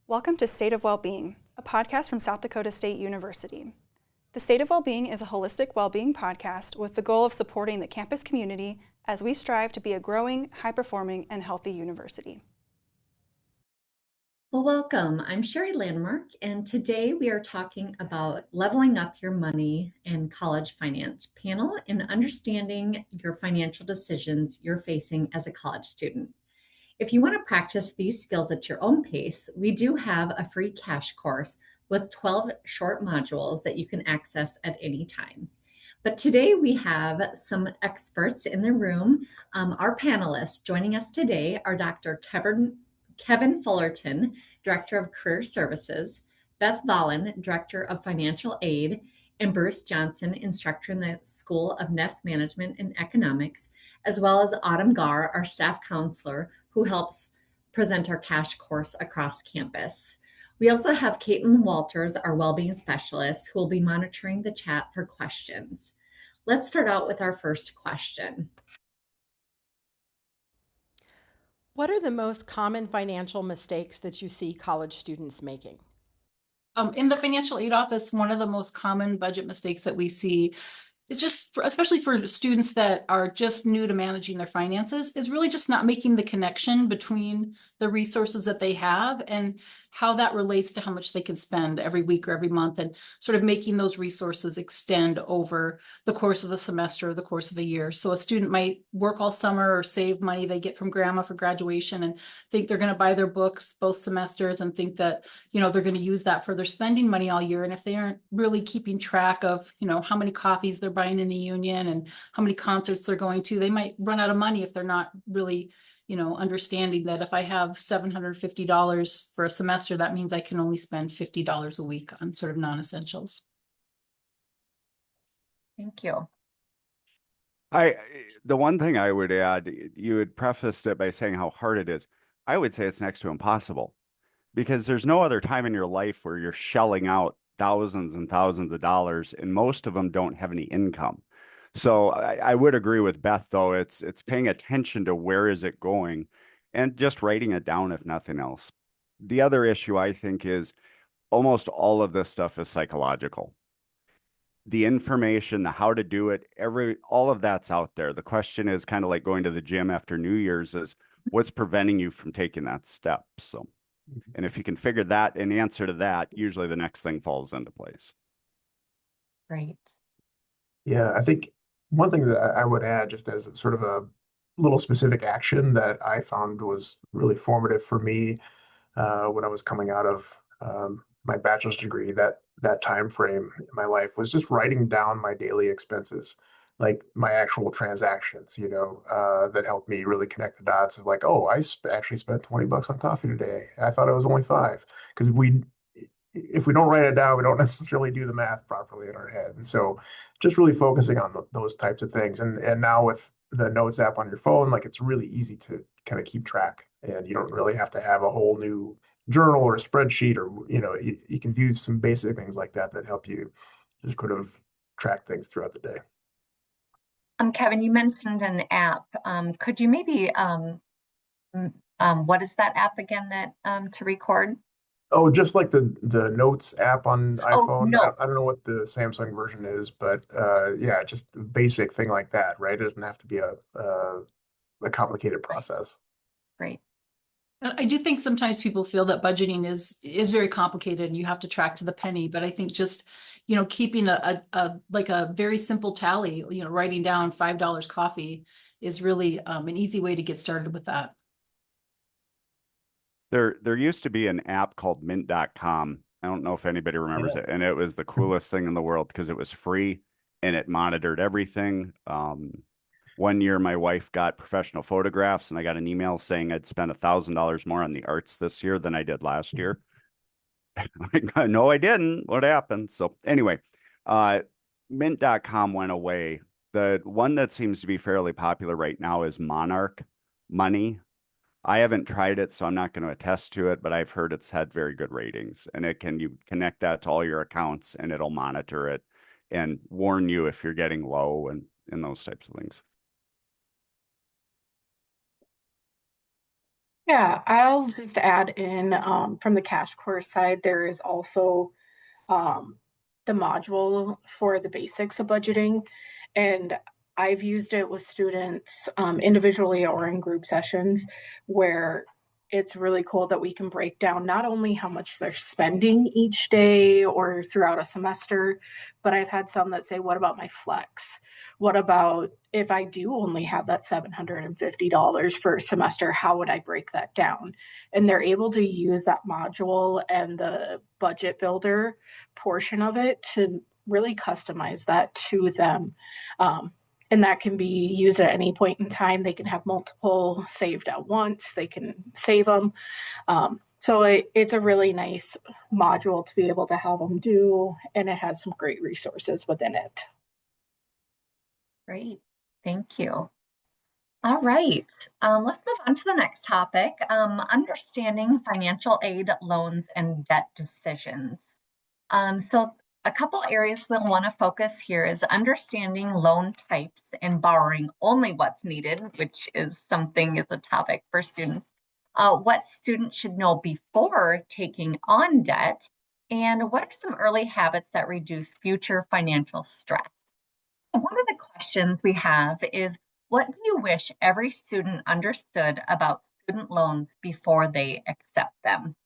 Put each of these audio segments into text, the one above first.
Welcome to State of Wellbeing, a podcast from South Dakota State University. The State of Wellbeing is a holistic well-being podcast with the goal of supporting the campus community as we strive to be a growing, high-performing, and healthy university. Well, welcome. I'm Sherry Landmark, and today we are talking about leveling up your money and college finance panel and understanding your financial decisions you're facing as a college student. If you want to practice these skills at your own pace, we do have a free cash course with 12 short modules that you can access at any time. But today we have some experts in the room. Our panelists joining us today are Dr. Kevin Fullerton, Director of Career Services, Beth Vollan, Director of Financial Aid, and Bruce Johnson, instructor in the School of Ness Management and Economics, as well as Autumn Garr, our staff counselor, who helps present our cash course across campus. We also have Caitlin Walters, our wellbeing specialist, who will be monitoring the chat for questions. Let's start out with our first question. What are the most common financial mistakes that you see college students making? In the financial aid office, one of the most common budget mistakes that we see is just, especially for students that are just new to managing their finances, is really just not making the connection between the resources that they have and how that relates to how much they can spend every week or every month, and sort of making those resources extend over the course of a semester or the course of a year. So a student might work all summer or save money they get from grandma for graduation and think they're going to buy their books both semesters and think that, they're going to use that for their spending money all year. And if they aren't really keeping track of, how many coffees they're buying in the union and how many concerts they're going to, they might run out of money if they're not really understanding that if I have $750 for a semester, that means I can only spend $50 a week on sort of non-essentials. Thank you. The one thing I would add, you had prefaced it by saying how hard it is. I would say it's next to impossible, because there's no other time in your life where you're shelling out thousands and thousands of dollars, and most of them don't have any income. So I would agree with Beth, though. It's paying attention to where is it going and just writing it down, if nothing else. The other issue, I think, is almost all of this stuff is psychological. The information, the how to do it, all of that's out there. The question is kind of like going to the gym after New Year's, is what's preventing you from taking that step? So, and if you can figure that and answer to that, usually the next thing falls into place. Great. Yeah, I think one thing that I would add, just as sort of a little specific action that I found was really formative for me when I was coming out of my bachelor's degree, that time frame in my life, was just writing down my daily expenses, like my actual transactions, that helped me really connect the dots of like, oh, I actually spent $20 on coffee today. I thought it was only $5. Because if we don't write it down, we don't necessarily do the math properly in our head. And so just really focusing on those types of things. And now with the Notes app on your phone, like, it's really easy to kind of keep track, and you don't really have to have a whole new journal or a spreadsheet, or, you can do some basic things like that help you just kind of track things throughout the day. Kevin, you mentioned an app. Could you maybe, what is that app again that to record? Oh, just like the Notes app on iPhone. Notes. I don't know what the Samsung version is, but yeah, just a basic thing like that, right? It doesn't have to be a complicated process. Great. I do think sometimes people feel that budgeting is very complicated and you have to track to the penny. But I think just, keeping a very simple tally, writing down $5 coffee is really an easy way to get started with that. There used to be an app called mint.com. I don't know if anybody remembers it. And it was the coolest thing in the world because it was free and it monitored everything. One year, my wife got professional photographs, and I got an email saying I'd spent $1,000 more on the arts this year than I did last year. No, I didn't. What happened? So anyway, mint.com went away. The one that seems to be fairly popular right now is Monarch Money. I haven't tried it, so I'm not going to attest to it, but I've heard it's had very good ratings, and you connect that to all your accounts, and it'll monitor it and warn you if you're getting low and those types of things. Yeah, I'll just add in from the cash course side, there is also um, the module for the basics of budgeting. And I've used it with students individually or in group sessions where it's really cool that we can break down not only how much they're spending each day or throughout a semester, but I've had some that say, what about my flex? What about if I do only have that $750 for a semester? How would I break that down? And they're able to use that module and the budget builder portion of it to really customize that to them. And that can be used at any point in time. They can have multiple saved at once, they can save them. It's a really nice module to be able to have them do, and it has some great resources within it. Great, thank you. All right, let's move on to the next topic, understanding financial aid, loans, and debt decisions. So a couple areas we'll want to focus here is understanding loan types and borrowing only what's needed, which is something is a topic for students. What students should know before taking on debt, and what are some early habits that reduce future financial stress? One of the questions we have is, what do you wish every student understood about student loans before they accept them?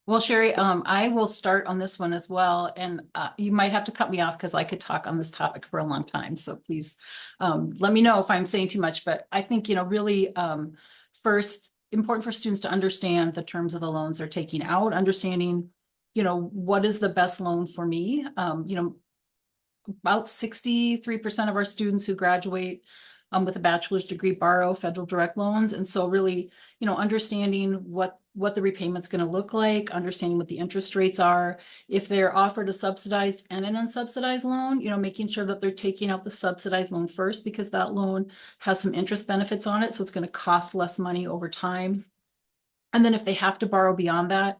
Well, Sherry, I will start on this one as well, and you might have to cut me off because I could talk on this topic for a long time. So please let me know if I'm saying too much. But I think, really, first, important for students to understand the terms of the loans they're taking out, understanding, what is the best loan for me. About 63% of our students who graduate with a bachelor's degree borrow federal direct loans. And so really, understanding what the repayment's going to look like, understanding what the interest rates are. If they're offered a subsidized and an unsubsidized loan, making sure that they're taking out the subsidized loan first, because that loan has some interest benefits on it. So it's going to cost less money over time. And then if they have to borrow beyond that,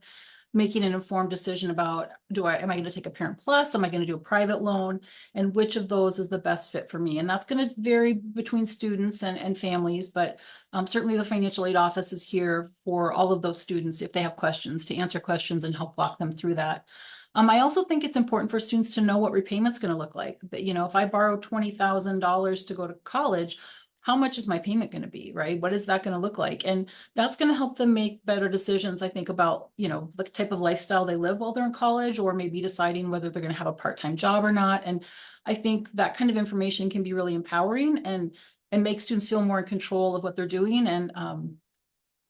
making an informed decision about, am I going to take a Parent Plus? Am I going to do a private loan? And which of those is the best fit for me? And that's going to vary between students and families, but certainly the financial aid office is here for all of those students if they have questions, to answer questions and help walk them through that. I also think it's important for students to know what repayment's going to look like. But, if I borrow $20,000 to go to college, how much is my payment going to be, right? What is that going to look like? And that's going to help them make better decisions, I think, about, the type of lifestyle they live while they're in college, or maybe deciding whether they're going to have a part-time job or not. And I think that kind of information can be really empowering and make students feel more in control of what they're doing and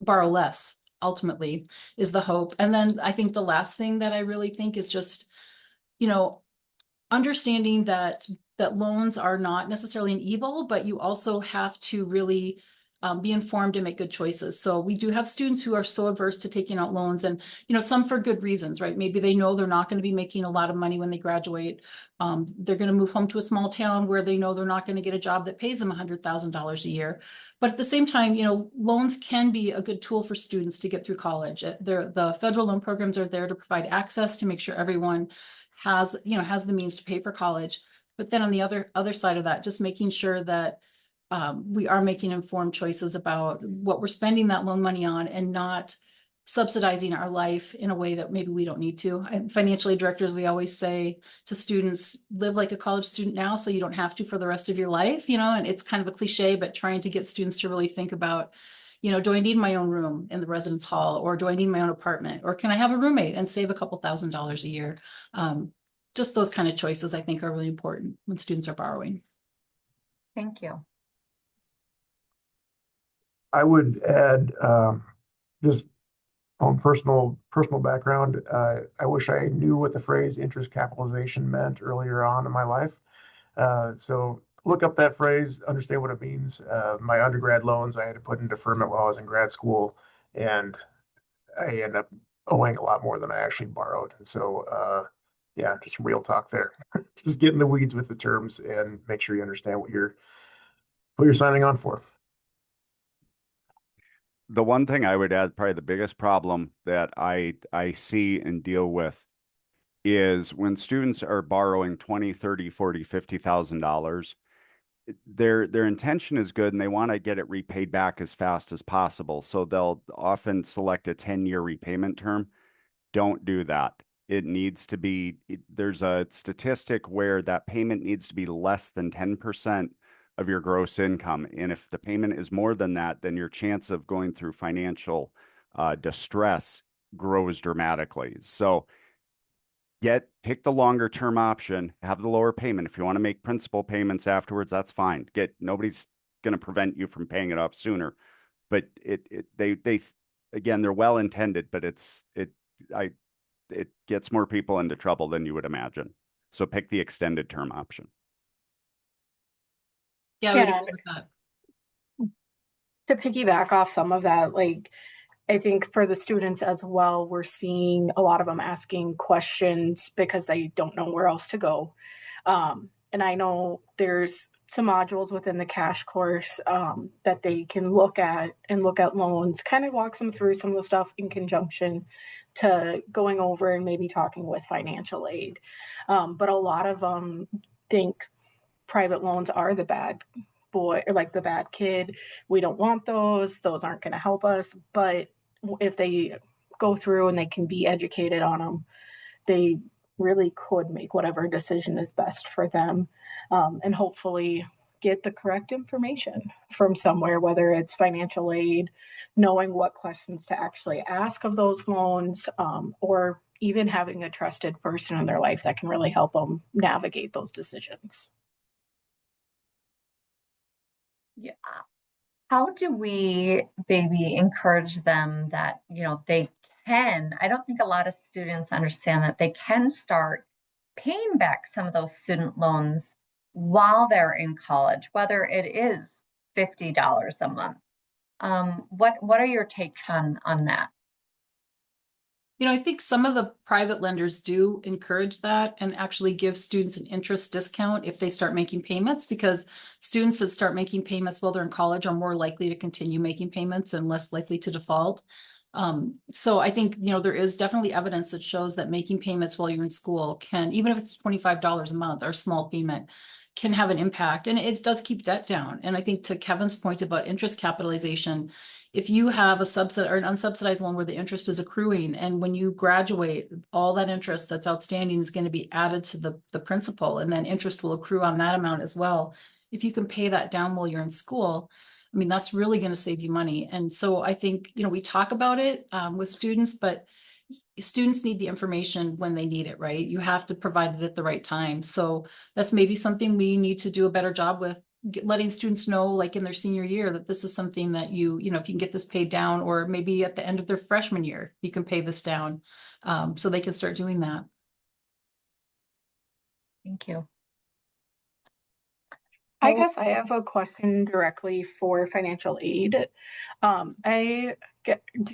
borrow less, ultimately, is the hope. And then I think the last thing that I really think is just, understanding that loans are not necessarily an evil, but you also have to really be informed and make good choices. So we do have students who are so averse to taking out loans, and some for good reasons, right? Maybe they know they're not going to be making a lot of money when they graduate. They're going to move home to a small town where they know they're not going to get a job that pays them $100,000 a year. But at the same time, loans can be a good tool for students to get through college. The federal loan programs are there to provide access, to make sure everyone has the means to pay for college. But then on the other side of that, just making sure that we are making informed choices about what we're spending that loan money on, and not subsidizing our life in a way that maybe we don't need to. And financial aid directors, we always say to students, live like a college student now so you don't have to for the rest of your life, and it's kind of a cliche, but trying to get students to really think about, do I need my own room in the residence hall, or do I need my own apartment, or can I have a roommate and save a couple $1,000s a year? Just those kind of choices, I think, are really important when students are borrowing. Thank you. I would add just on personal background. I wish I knew what the phrase interest capitalization meant earlier on in my life. So look up that phrase, understand what it means. My undergrad loans I had to put in deferment while I was in grad school, and I ended up owing a lot more than I actually borrowed. And so, yeah, just real talk there. Just get in the weeds with the terms and make sure you understand what you're signing on for. The one thing I would add, probably the biggest problem that I see and deal with, is when students are borrowing $20,000, $30,000, $40,000, $50,000, their intention is good and they want to get it repaid back as fast as possible. So they'll often select a 10-year repayment term. Don't do that. It needs to be, there's a statistic where that payment needs to be less than 10% of your gross income. And if the payment is more than that, then your chance of going through financial distress grows dramatically. So pick the longer term option, have the lower payment. If you want to make principal payments afterwards, that's fine. Nobody's going to prevent you from paying it off sooner. But they again, they're well intended, but it gets more people into trouble than you would imagine. So pick the extended term option. Yeah, I would agree with that. To piggyback off some of that, like, I think for the students as well, we're seeing a lot of them asking questions because they don't know where else to go. And I know there's some modules within the cash course that they can look at and look at loans, kind of walks them through some of the stuff in conjunction to going over and maybe talking with financial aid. But a lot of them think private loans are the bad boy, or like the bad kid. We don't want those aren't going to help us. But if they go through and they can be educated on them, they really could make whatever decision is best for them, and hopefully get the correct information from somewhere, whether it's financial aid, knowing what questions to actually ask of those loans, or even having a trusted person in their life that can really help them navigate those decisions. Yeah. How do we maybe encourage them that, they can? I don't think a lot of students understand that they can start paying back some of those student loans while they're in college, whether it is $50 a month. What are your takes on that? I think some of the private lenders do encourage that and actually give students an interest discount if they start making payments, because students that start making payments while they're in college are more likely to continue making payments and less likely to default. So I think, there is definitely evidence that shows that making payments while you're in school can, even if it's $25 a month or a small payment, can have an impact, and it does keep debt down. And I think to Kevin's point about interest capitalization, if you have a subsidized or an unsubsidized loan where the interest is accruing, and when you graduate, all that interest that's outstanding is going to be added to the principal, and then interest will accrue on that amount as well. If you can pay that down while you're in school, I mean, that's really going to save you money. And so I think, we talk about it with students, but students need the information when they need it, right? You have to provide it at the right time. So that's maybe something we need to do a better job with, letting students know, like in their senior year, that this is something that if you can get this paid down, or maybe at the end of their freshman year, you can pay this down, so they can start doing that. Thank you. I guess I have a question directly for financial aid. Do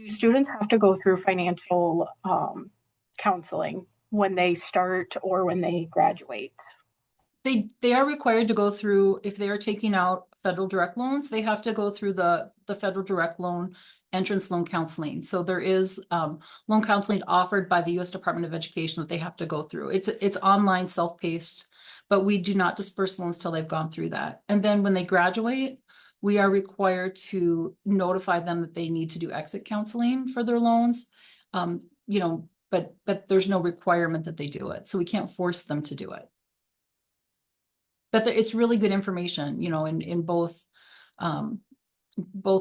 students have to go through financial counseling when they start or when they graduate? They are required to go through, if they are taking out federal direct loans, they have to go through the federal direct loan entrance loan counseling. So there is loan counseling offered by the U.S. Department of Education that they have to go through. It's online, self-paced, but we do not disperse loans till they've gone through that. And then when they graduate, we are required to notify them that they need to do exit counseling for their loans. But there's no requirement that they do it, so we can't force them to do it. But it's really good information, in both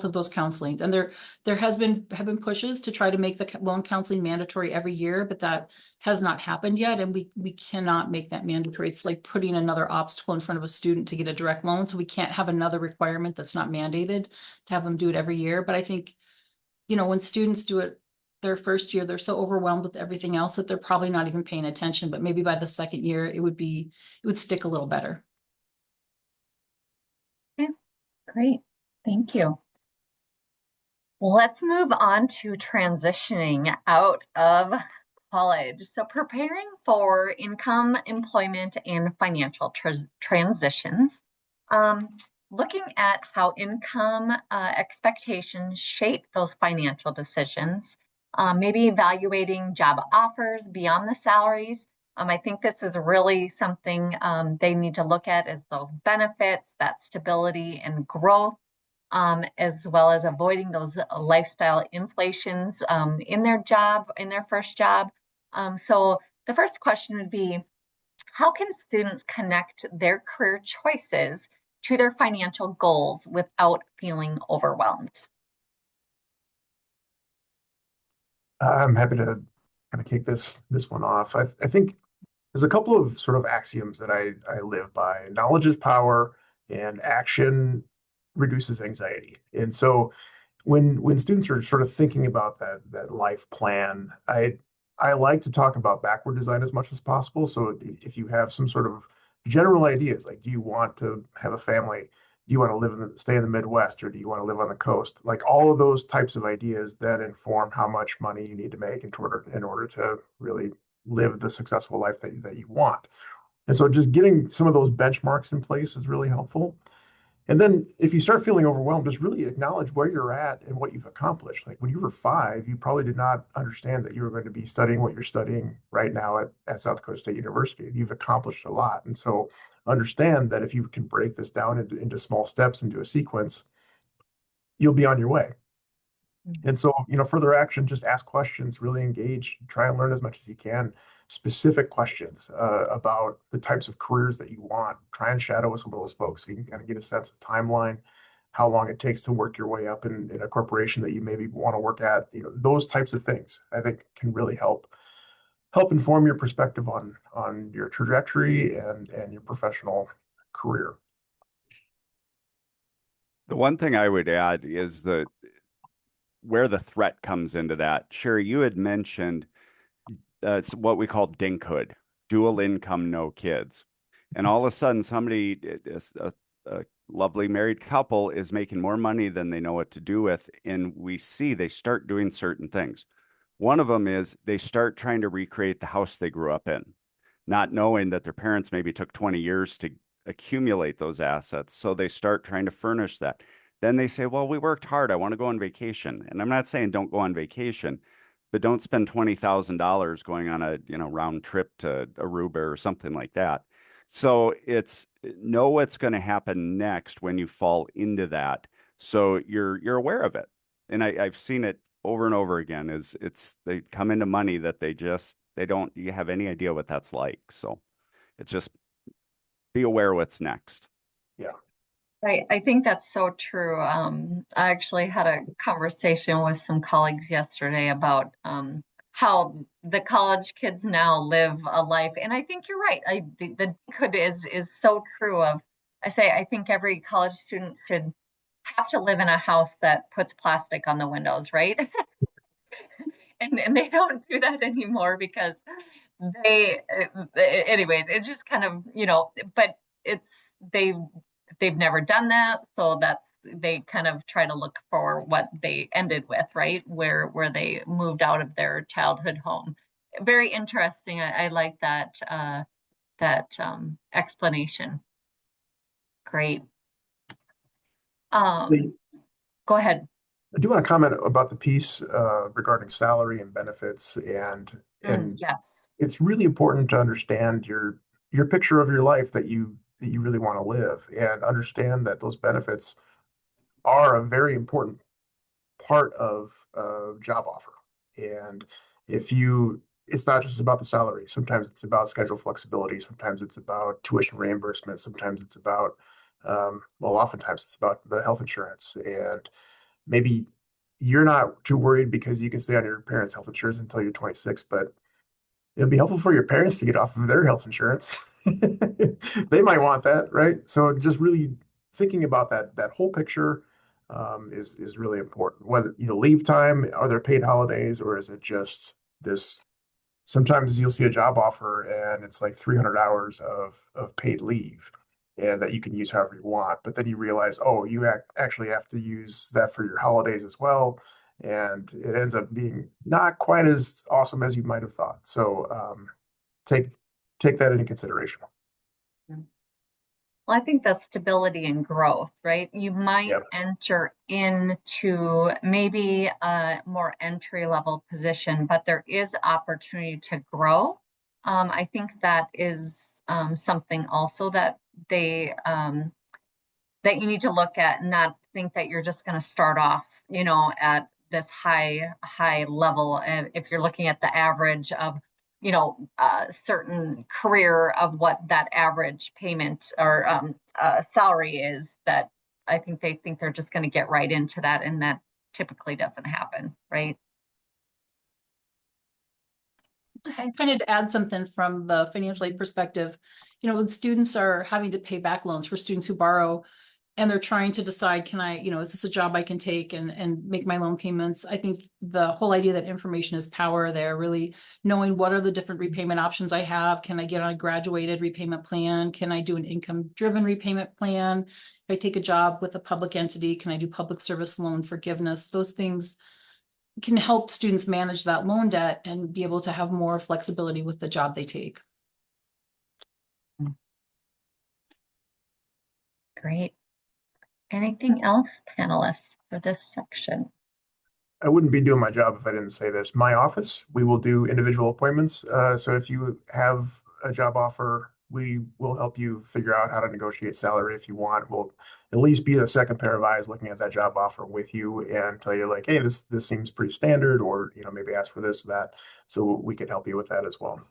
of those counselings. And there have been pushes to try to make the loan counseling mandatory every year, but that has not happened yet. And we cannot make that mandatory. It's like putting another obstacle in front of a student to get a direct loan. So we can't have another requirement that's not mandated to have them do it every year. But I think, when students do it their first year, they're so overwhelmed with everything else that they're probably not even paying attention. But maybe by the second year, it would stick a little better. Okay, great. Thank you. Let's move on to transitioning out of college. So preparing for income, employment, and financial transitions. Looking at how income expectations shape those financial decisions, maybe evaluating job offers beyond the salaries, I think this is really something they need to look at, is those benefits, that stability and growth, as well as avoiding those lifestyle inflations in their job, in their first job. So the first question would be, how can students connect their career choices to their financial goals without feeling overwhelmed? I'm happy to kind of kick this one off. I think there's a couple of sort of axioms that I live by. Knowledge is power, and action reduces anxiety. And so when students are sort of thinking about that life plan, I like to talk about backward design as much as possible. So if you have some sort of general ideas, like, do you want to have a family? Do you want to stay in the Midwest, or do you want to live on the coast? Like, all of those types of ideas then inform how much money you need to make in order to really live the successful life that you want. And so just getting some of those benchmarks in place is really helpful. And then if you start feeling overwhelmed, just really acknowledge where you're at and what you've accomplished. Like, when you were 5, you probably did not understand that you were going to be studying what you're studying right now at South Dakota State University. You've accomplished a lot. And so understand that if you can break this down into small steps, into a sequence, you'll be on your way. And so, further action, just ask questions, really engage, try and learn as much as you can, specific questions about the types of careers that you want. Try and shadow with some of those folks so you can kind of get a sense of timeline, how long it takes to work your way up in a corporation that you maybe want to work at. Those types of things, I think, can really help inform your perspective on your trajectory and your professional career. The one thing I would add is that where the threat comes into that. Sherry, you had mentioned it's what we call dinkhood, dual income, no kids. And all of a sudden, somebody, a lovely married couple, is making more money than they know what to do with. And we see they start doing certain things. One of them is they start trying to recreate the house they grew up in, not knowing that their parents maybe took 20 years to accumulate those assets. So they start trying to furnish that. Then they say, well, we worked hard. I want to go on vacation. And I'm not saying don't go on vacation, but don't spend $20,000 going on a round trip to Aruba or something like that. So it's know what's going to happen next when you fall into that. So you're aware of it. And I've seen it over and over again. They come into money that they don't you have any idea what that's like. So it's just be aware what's next. Yeah. I think that's so true. I actually had a conversation with some colleagues yesterday about how the college kids now live a life, and I think you're right. The could is so true. I think every college student should have to live in a house that puts plastic on the windows, right? and they don't do that anymore because anyways, it's just kind of, but they've never done that, so they kind of try to look for what they ended with, right, where they moved out of their childhood home. Very interesting. I like that explanation. Great. Go ahead. I do want to comment about the piece regarding salary and benefits, and yes, it's really important to understand your picture of your life that you really want to live, and understand that those benefits are a very important part of a job offer. And it's not just about the salary. Sometimes it's about schedule flexibility. Sometimes it's about tuition reimbursement. Sometimes it's about, oftentimes it's about the health insurance. And maybe you're not too worried because you can stay on your parents' health insurance until you're 26, but it'd be helpful for your parents to get off of their health insurance. They might want that, right? So just really thinking about that whole picture is really important. Whether, leave time, are there paid holidays, or is it just this? Sometimes you'll see a job offer and it's like 300 hours of paid leave, and that you can use however you want. But then you realize, oh, you actually have to use that for your holidays as well. And it ends up being not quite as awesome as you might have thought. So take that into consideration. Well, I think that's stability and growth, right? You might enter into maybe a more entry level position, but there is opportunity to grow I think that is something also that that you need to look at and not think that you're just going to start off, at this high level. And if you're looking at the average of, certain career of what that average payment or salary is, that I think they think they're just going to get right into that, and that typically doesn't happen, right? Just kind of to add something from the financial aid perspective, when students are having to pay back loans, for students who borrow and they're trying to decide, can I, is this a job I can take and make my loan payments? I think the whole idea that information is power there, really knowing what are the different repayment options I have. Can I get on a graduated repayment plan? Can I do an income-driven repayment plan? If I take a job with a public entity, can I do public service loan forgiveness? Those things can help students manage that loan debt and be able to have more flexibility with the job they take. Great. Anything else, panelists, for this section? I wouldn't be doing my job if I didn't say this. My office, we will do individual appointments. So if you have a job offer, we will help you figure out how to negotiate salary if you want. We'll at least be the second pair of eyes looking at that job offer with you and tell you like, hey, this seems pretty standard, or maybe ask for this or that. So we could help you with that as well.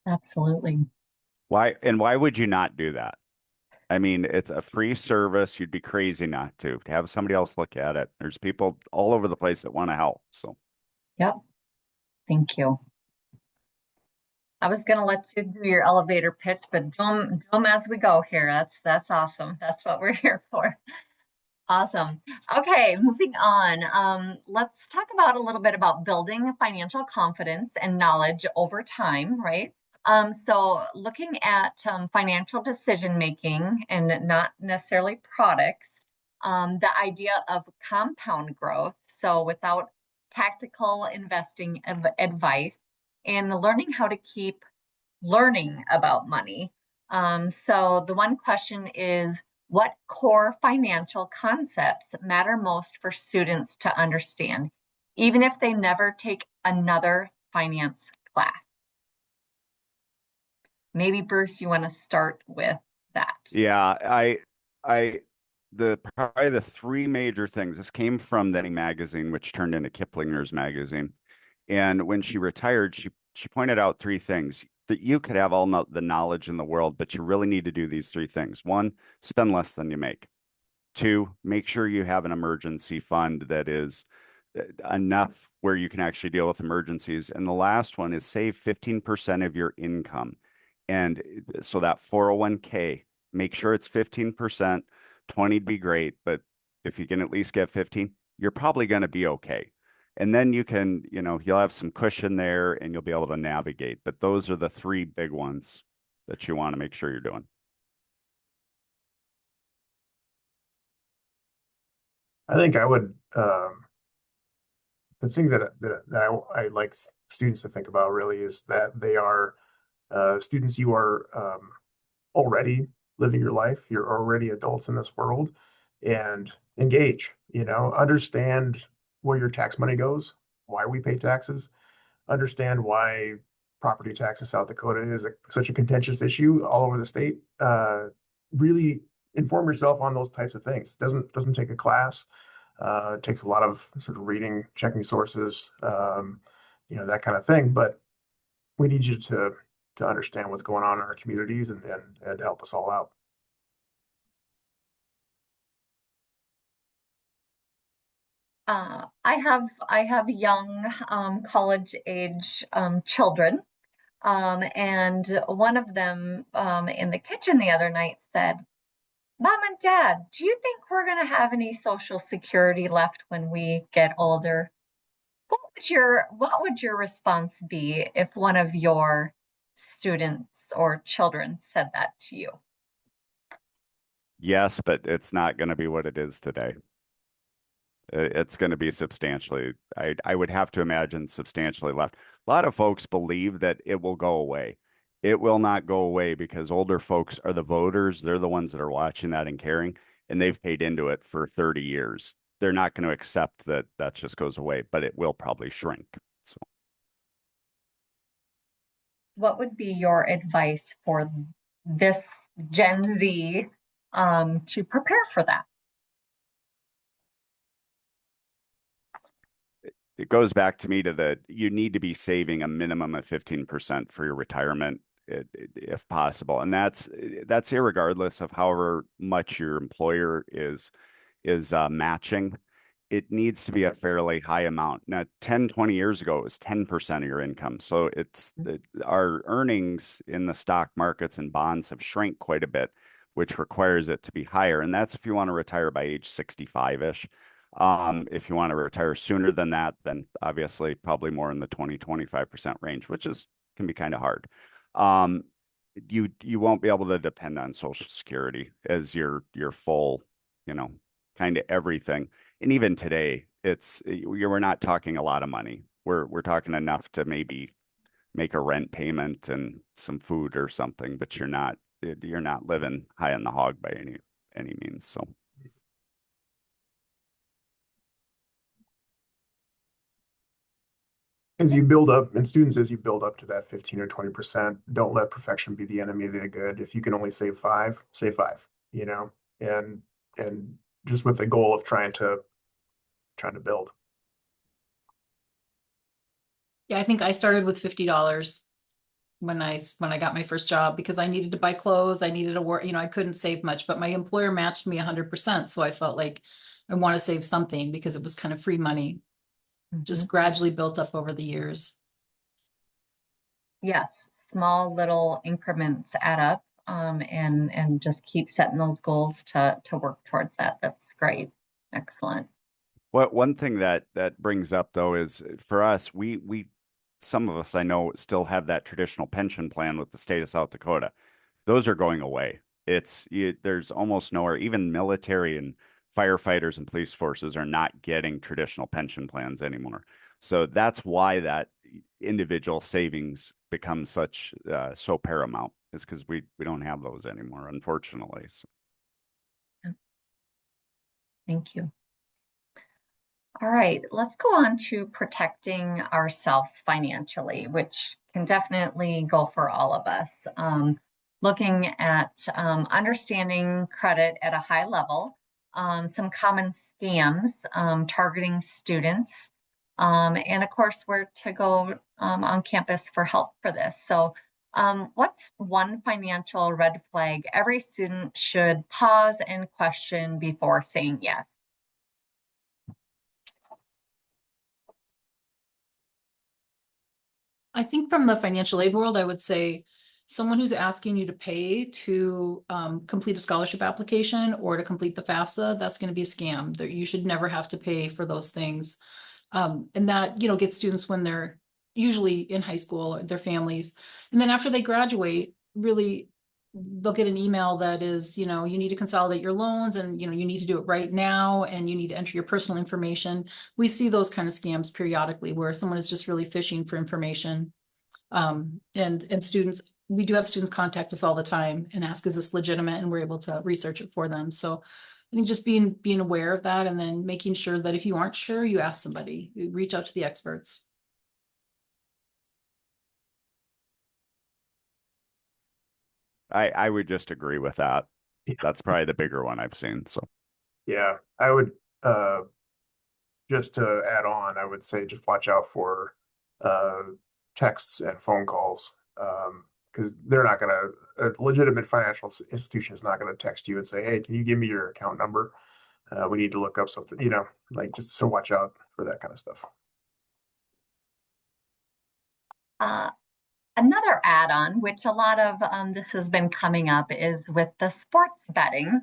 Absolutely. Why would you not do that? I mean, it's a free service. You'd be crazy not to have somebody else look at it. There's people all over the place that want to help. So, yep. Thank you. I was going to let you do your elevator pitch, but do them as we go here. That's awesome. That's what we're here for. Awesome. Okay, moving on. Let's talk about a little bit about building financial confidence and knowledge over time, right? So looking at financial decision making and not necessarily products, the idea of compound growth. So without tactical investing advice, and learning how to keep learning about money. So the one question is, what core financial concepts matter most for students to understand, even if they never take another finance class? Maybe Bruce, you want to start with that? yeah, probably the three major things. This came from the magazine, which turned into Kiplinger's magazine. And when she retired, she pointed out three things that you could have all the knowledge in the world, but you really need to do these three things. One, spend less than you make. Two, make sure you have an emergency fund that is enough where you can actually deal with emergencies. And the last one is save 15% of your income. And so that 401k, make sure it's 15%. 20'd be great, but if you can at least get 15, you're probably going to be okay. And then you can, you'll have some cushion there and you'll be able to navigate. But those are the three big ones that you want to make sure you're doing. I think I would, the thing that I like students to think about really is that they are students. You are already living your life. You're already adults in this world, and engage, understand where your tax money goes, why we pay taxes, understand why property tax in South Dakota is such a contentious issue all over the state. Really inform yourself on those types of things. Doesn't take a class. It takes a lot of sort of reading, checking sources, that kind of thing. But we need you to understand what's going on in our communities and help us all out. I have young college age children, and one of them in the kitchen the other night said, "Mom and Dad, do you think we're going to have any Social Security left when we get older?" What would your response be if one of your students or children said that to you? Yes, but it's not going to be what it is today. It's going to be substantially, I would have to imagine, substantially left. A lot of folks believe that it will go away. It will not go away because older folks are the voters. They're the ones that are watching that and caring, and they've paid into it for 30 years. They're not going to accept that just goes away, but it will probably shrink. So. what would be your advice for this Gen Z to prepare for that? It goes back to me to you need to be saving a minimum of 15% for your retirement if possible. And that's irregardless of however much your employer is matching. It needs to be a fairly high amount. Now, 10, 20 years ago, it was 10% of your income. So our earnings in the stock markets and bonds have shrank quite a bit, which requires it to be higher. And that's if you want to retire by age 65-ish. If you want to retire sooner than that, then obviously probably more in the 20-25% range, which can be kind of hard. You won't be able to depend on Social Security as your full, kind of everything. And even today, we're not talking a lot of money. We're talking enough to maybe make a rent payment and some food or something, but you're not living high on the hog by any means. So. As you build up, and students, as you build up to that 15 or 20%, don't let perfection be the enemy of the good. If you can only save five, save five, and just with the goal of trying to build. Yeah, I think I started with $50 when I got my first job because I needed to buy clothes. I needed to work, I couldn't save much, but my employer matched me 100%. So I felt like I want to save something because it was kind of free money. Just gradually built up over the years. Yes, small little increments add up, and just keep setting those goals to work towards that. That's great. Excellent. One thing that brings up though is for us, we some of us I know still have that traditional pension plan with the state of South Dakota. Those are going away. There's almost nowhere, even military and firefighters and police forces are not getting traditional pension plans anymore. So that's why that individual savings becomes so paramount, is because we don't have those anymore, unfortunately. So. Thank you. All right, let's go on to protecting ourselves financially, which can definitely go for all of us. Looking at understanding credit at a high level, some common scams targeting students, and of course, where to go on campus for help for this. So what's one financial red flag every student should pause and question before saying yes? I think from the financial aid world, I would say someone who's asking you to pay to complete a scholarship application or to complete the FAFSA, that's going to be a scam. You should never have to pay for those things. And that, gets students when they're usually in high school, or their families. And then after they graduate, really, they'll get an email that is, you need to consolidate your loans and, you need to do it right now and you need to enter your personal information. We see those kind of scams periodically where someone is just really fishing for information. And students, we do have students contact us all the time and ask, is this legitimate? And we're able to research it for them. So I think just being aware of that and then making sure that if you aren't sure, you ask somebody, you reach out to the experts. I would just agree with that. Yeah. That's probably the bigger one I've seen. So Yeah, I would just to add on, I would say just watch out for texts and phone calls, because they're not going to, a legitimate financial institution is not going to text you and say, hey, can you give me your account number? We need to look up something, just so watch out for that kind of stuff. Another add-on, which a lot of this has been coming up, is with the sports betting.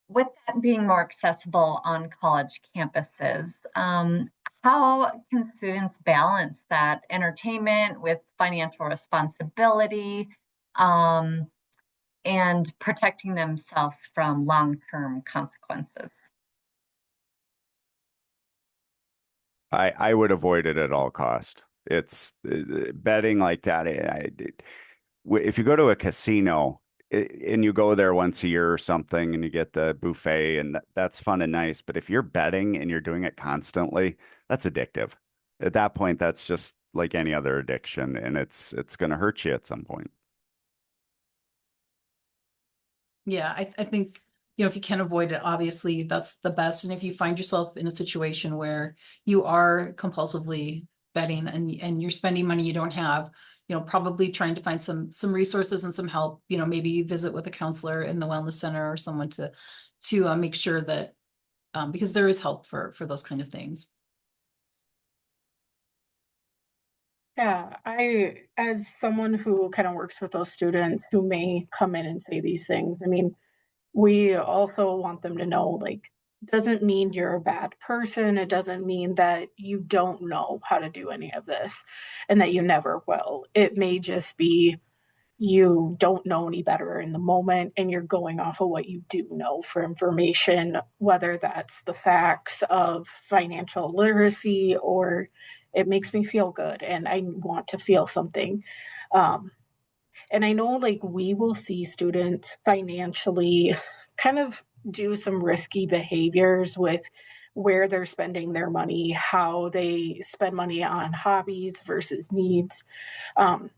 With that being more accessible on college campuses, how can students balance that entertainment with financial responsibility, and protecting themselves from long-term consequences? I would avoid it at all cost. It's betting like that. If you go to a casino and you go there once a year or something and you get the buffet and that's fun and nice, but if you're betting and you're doing it constantly, that's addictive. At that point, that's just like any other addiction, and it's going to hurt you at some point. Yeah, I think, if you can avoid it, obviously that's the best. And if you find yourself in a situation where you are compulsively betting and you're spending money you don't have, probably trying to find some resources and some help, maybe visit with a counselor in the wellness center or someone to make sure that, because there is help for those kind of things. Yeah, as someone who kind of works with those students who may come in and say these things, I mean, we also want them to know, like, doesn't mean you're a bad person. It doesn't mean that you don't know how to do any of this and that you never will. It may just be you don't know any better in the moment and you're going off of what you do know for information, whether that's the facts of financial literacy or it makes me feel good and I want to feel something. Um, and I know like we will see students financially kind of do some risky behaviors with where they're spending their money, how they spend money on hobbies versus needs. Um,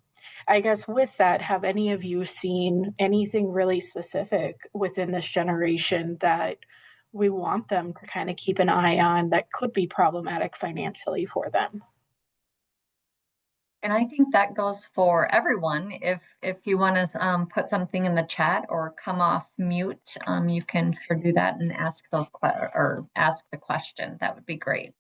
I guess with that, have any of you seen anything really specific within this generation that we want them to kind of keep an eye on that could be problematic financially for them? And I think that goes for everyone. If you want to put something in the chat or come off mute, you can sure do that and ask ask the question. That would be great.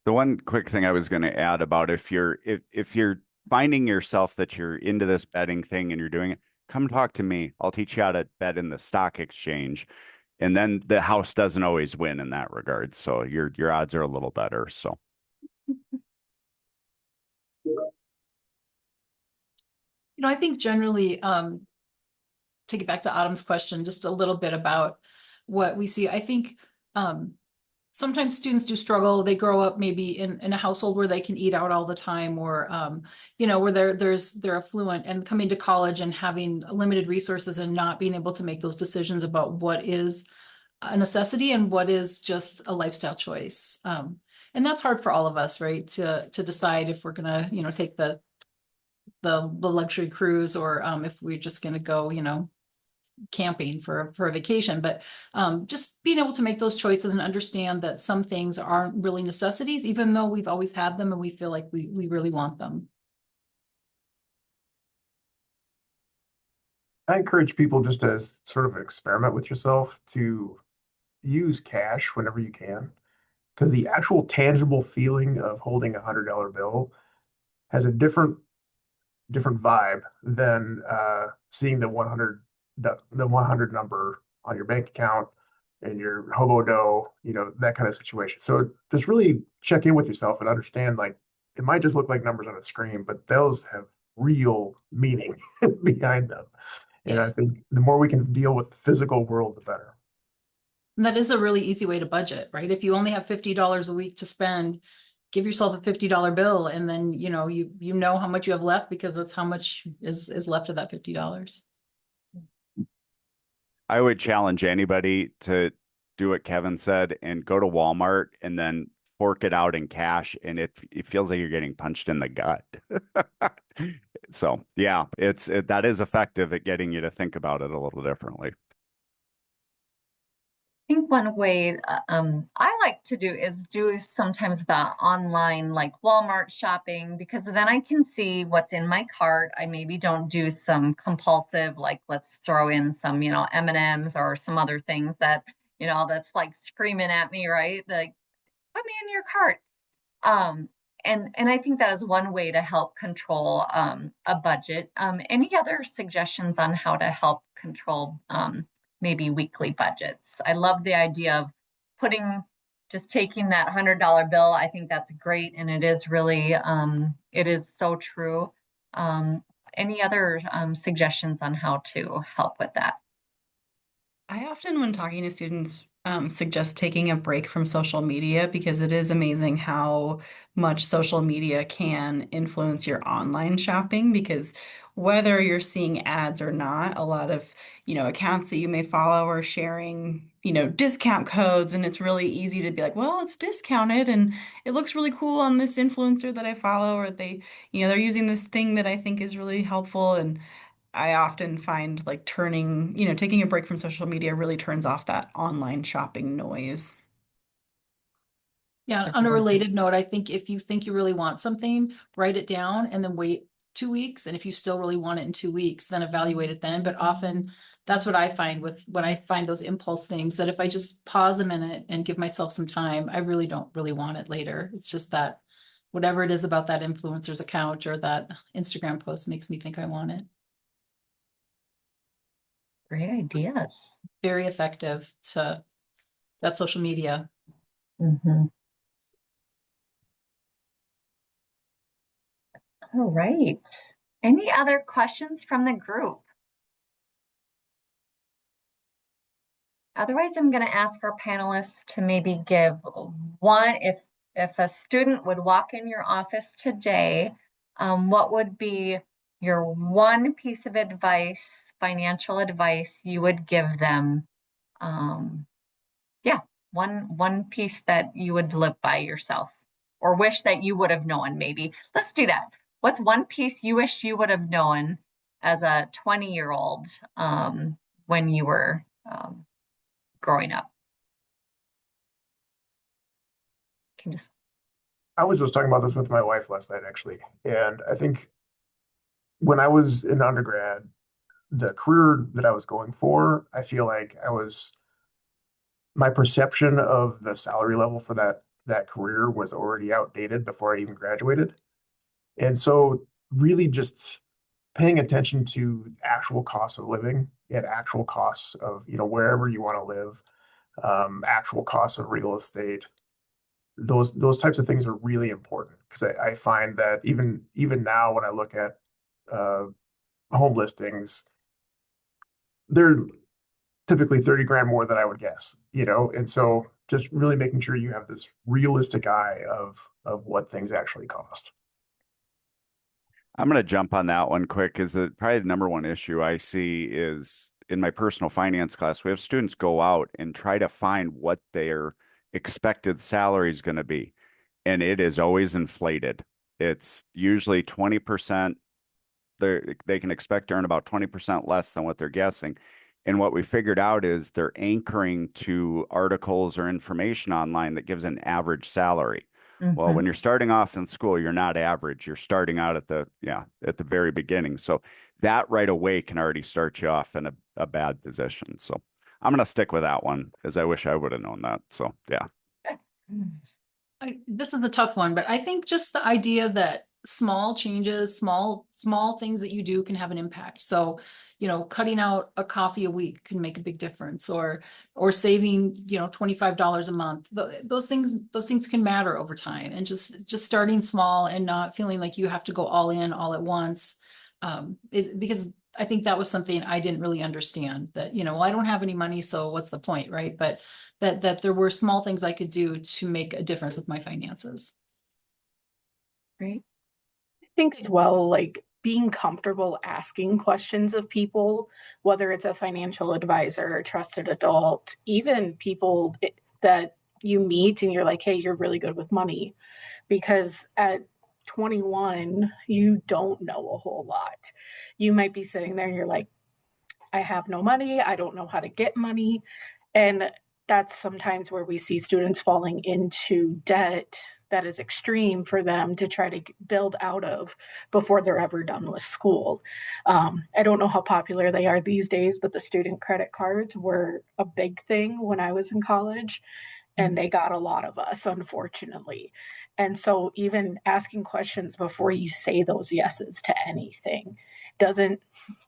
The one quick thing I was going to add about if you're finding yourself that you're into this betting thing and you're doing it, come talk to me. I'll teach you how to bet in the stock exchange. And then the house doesn't always win in that regard. So your odds are a little better. So I think generally, to get back to Autumn's question, just a little bit about what we see. I think sometimes students do struggle. They grow up maybe in a household where they can eat out all the time, or where they're affluent, and coming to college and having limited resources and not being able to make those decisions about what is a necessity and what is just a lifestyle choice. And that's hard for all of us, right? To decide if we're gonna, take the luxury cruise or if we're just gonna go, camping for a vacation. But just being able to make those choices and understand that some things aren't really necessities, even though we've always had them and we feel like we really want them. I encourage people just as sort of an experiment with yourself to use cash whenever you can, because the actual tangible feeling of holding $100 bill has a different vibe than seeing the 100 number on your bank account and your hobo dough, that kind of situation. So just really check in with yourself and understand, like, it might just look like numbers on a screen, but those have real meaning behind them. And I think the more we can deal with the physical world, the better. And that is a really easy way to budget, right? If you only have $50 a week to spend, give yourself a $50 bill, and then you know how much you have left, because that's how much is left of that $50. I would challenge anybody to do what Kevin said and go to Walmart and then fork it out in cash, and it feels like you're getting punched in the gut. So yeah, that is effective at getting you to think about it a little differently. I think one way I like to do is do sometimes the online like Walmart shopping, because then I can see what's in my cart. I maybe don't do some compulsive, like let's throw in some, M&Ms or some other things that, that's like screaming at me, right? Like, put me in your cart. And I think that is one way to help control a budget. Any other suggestions on how to help control maybe weekly budgets? I love the idea of taking that $100 bill. I think that's great, and it is really it is so true. Any other suggestions on how to help with that? I often, when talking to students, suggest taking a break from social media because it is amazing how much social media can influence your online shopping because whether you're seeing ads or not, a lot of, accounts that you may follow are sharing, discount codes, and it's really easy to be like, well, it's discounted and it looks really cool on this influencer that I follow, or they're using this thing that I think is really helpful. And I often find like taking a break from social media really turns off that online shopping noise. Yeah, on a related note, I think if you think you really want something, write it down and then wait 2 weeks. And if you still really want it in 2 weeks, then evaluate it then. But often that's what I find with when I find those impulse things, that if I just pause a minute and give myself some time, I really don't really want it later. It's just that whatever it is about that influencer's account or that Instagram post makes me think I want it. Great ideas. Very effective to that social media. Mm-hmm. All right. Any other questions from the group? Otherwise, I'm going to ask our panelists to maybe give one, if a student would walk in your office today, what would be your one piece of advice, financial advice you would give them? Yeah, one piece that you would live by yourself or wish that you would have known maybe. Let's do that. What's one piece you wish you would have known as a 20-year-old when you were growing up? I was just talking about this with my wife last night, actually. And I think when I was in undergrad, the career that I was going for, I feel like my perception of the salary level for that career was already outdated before I even graduated. And so really just paying attention to actual costs of living and actual costs of, wherever you want to live, actual costs of real estate, those types of things are really important because I find that even now when I look at home listings, they're typically 30 grand more than I would guess, and so just really making sure you have this realistic eye of what things actually cost. I'm going to jump on that one quick. Is that probably the number one issue I see is in my personal finance class, we have students go out and try to find what their expected salary is going to be. And it is always inflated. It's usually 20%. They can expect to earn about 20% less than what they're guessing. And what we figured out is they're anchoring to articles or information online that gives an average salary. Well, when you're starting off in school, you're not average. You're starting out at the very beginning. So that right away can already start you off in a bad position. So I'm going to stick with that one because I wish I would have known that. So yeah. This is a tough one, but I think just the idea that small changes, small things that you do can have an impact. So, cutting out a coffee a week can make a big difference, or saving, $25 a month. Those things can matter over time, and just starting small and not feeling like you have to go all in all at once, is because I think that was something I didn't really understand, that, well, I don't have any money, so what's the point, right? But that there were small things I could do to make a difference with my finances. Great. I think as well, like being comfortable asking questions of people, whether it's a financial advisor, a trusted adult, even people that you meet and you're like, hey, you're really good with money. Because at 21, you don't know a whole lot. You might be sitting there and you're like, I have no money. I don't know how to get money. And that's sometimes where we see students falling into debt that is extreme for them to try to build out of before they're ever done with school. I don't know how popular they are these days, but the student credit cards were a big thing when I was in college, and they got a lot of us, unfortunately. And so even asking questions before you say those yeses to anything doesn't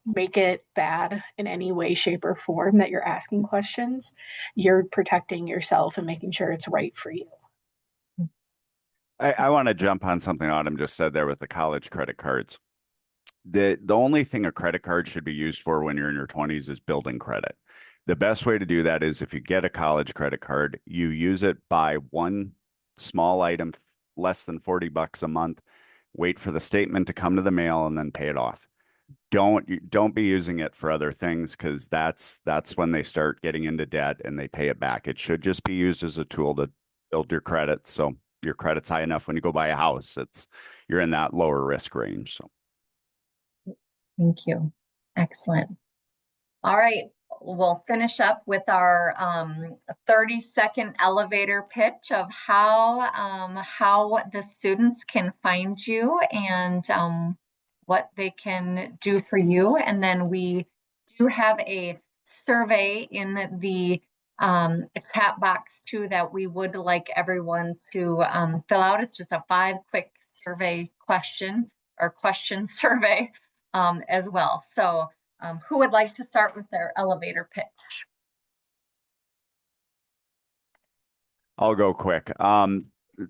make it bad in any way, shape, or form that you're asking questions. You're protecting yourself and making sure it's right for you. I want to jump on something Autumn just said there with the college credit cards. The only thing a credit card should be used for when you're in your 20s is building credit. The best way to do that is if you get a college credit card, you use it, buy one small item, less than $40 a month, wait for the statement to come to the mail, and then pay it off. Don't be using it for other things, because that's when they start getting into debt and they pay it back. It should just be used as a tool to build your credit. So your credit's high enough when you go buy a house, you're in that lower risk range. So Thank you. Excellent. All right, we'll finish up with our 30-second elevator pitch of how the students can find you and what they can do for you. And then we do have a survey in the chat box too that we would like everyone to fill out. It's just a 5 quick survey question survey as well. So who would like to start with their elevator pitch? I'll go quick.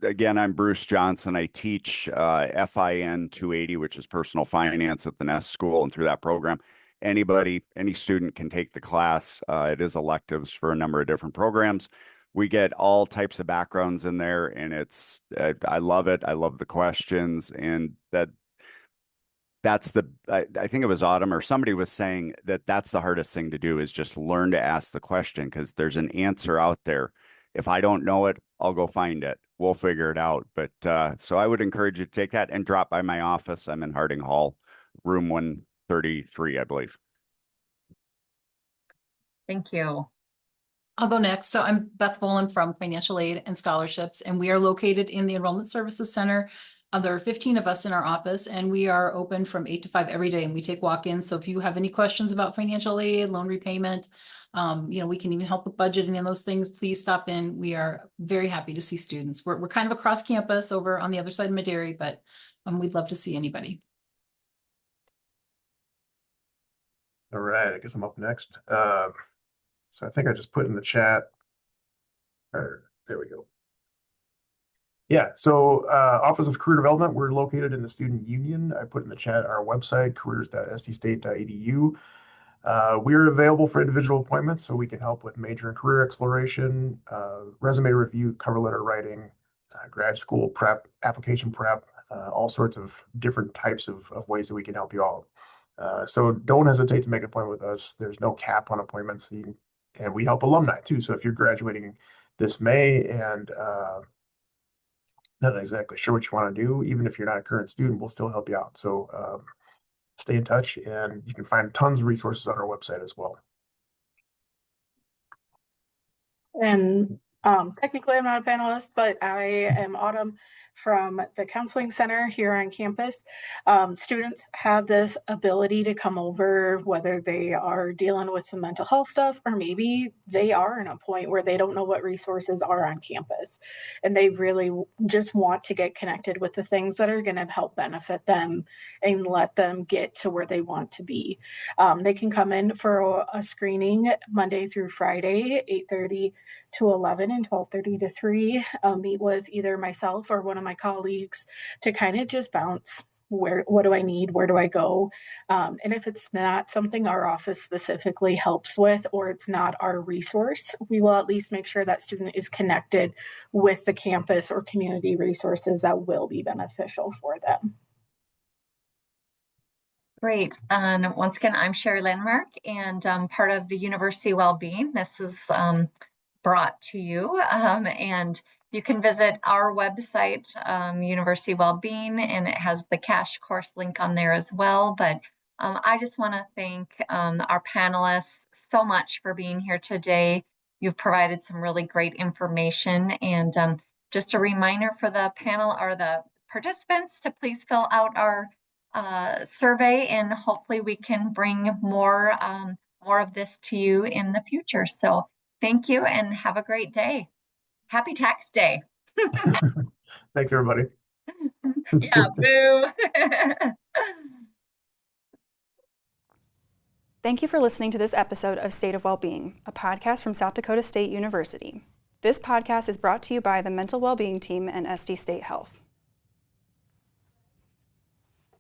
Again, I'm Bruce Johnson. I teach FIN 280, which is personal finance at the Ness school. And through that program, any student can take the class. It is electives for a number of different programs. We get all types of backgrounds in there, and I love it. I love the questions, and I think it was Autumn or somebody was saying that's the hardest thing to do, is just learn to ask the question, because there's an answer out there. If I don't know it, I'll go find it. We'll figure it out. But so I would encourage you to take that and drop by my office. I'm in Harding Hall, room 133, I believe. Thank you. I'll go next. So I'm Beth Vollan from Financial Aid and Scholarships, and we are located in the Enrollment Services Center. There are 15 of us in our office, and we are open from 8 to 5 every day, and we take walk-ins. So if you have any questions about financial aid, loan repayment, we can even help with budgeting and those things, please stop in. We are very happy to see students. We're kind of across campus over on the other side of Madary, but we'd love to see anybody. All right, I guess I'm up next. So I think I just put in the chat, or there we go. Yeah, so Office of Career Development, we're located in the Student Union. I put in the chat our website, careers.ststate.edu. We're available for individual appointments, so we can help with major and career exploration, resume review, cover letter writing, grad school prep, application prep, all sorts of different types of ways that we can help you all. So don't hesitate to make an appointment with us. There's no cap on appointments, and we help alumni too. So if you're graduating this May and not exactly sure what you want to do, even if you're not a current student, we'll still help you out. So stay in touch, and you can find tons of resources on our website as well. And technically I'm not a panelist, but I am Autumn from the Counseling Center here on campus. Students have this ability to come over, whether they are dealing with some mental health stuff, or maybe they are in a point where they don't know what resources are on campus. And they really just want to get connected with the things that are going to help benefit them and let them get to where they want to be. They can come in for a screening Monday through Friday, 8:30 to 11 and 12:30 to 3, meet with either myself or one of my colleagues to kind of just bounce what do I need, where do I go, and if it's not something our office specifically helps with, or it's not our resource, we will at least make sure that student is connected with the campus or community resources that will be beneficial for them. Great. And once again, I'm Sherry Landmark, and part of the University Wellbeing. This is brought to you, and you can visit our website, University Wellbeing, and it has the cash course link on there as well. But I just want to thank our panelists so much for being here today. You've provided some really great information, and just a reminder for the panel or the participants to please fill out our survey, and hopefully we can bring more of this to you in the future. So thank you and have a great day. Happy Tax Day. Thanks, everybody. Yeah, boo. Thank you for listening to this episode of State of Wellbeing, a podcast from South Dakota State University. This podcast is brought to you by the Mental Wellbeing Team and SD State Health.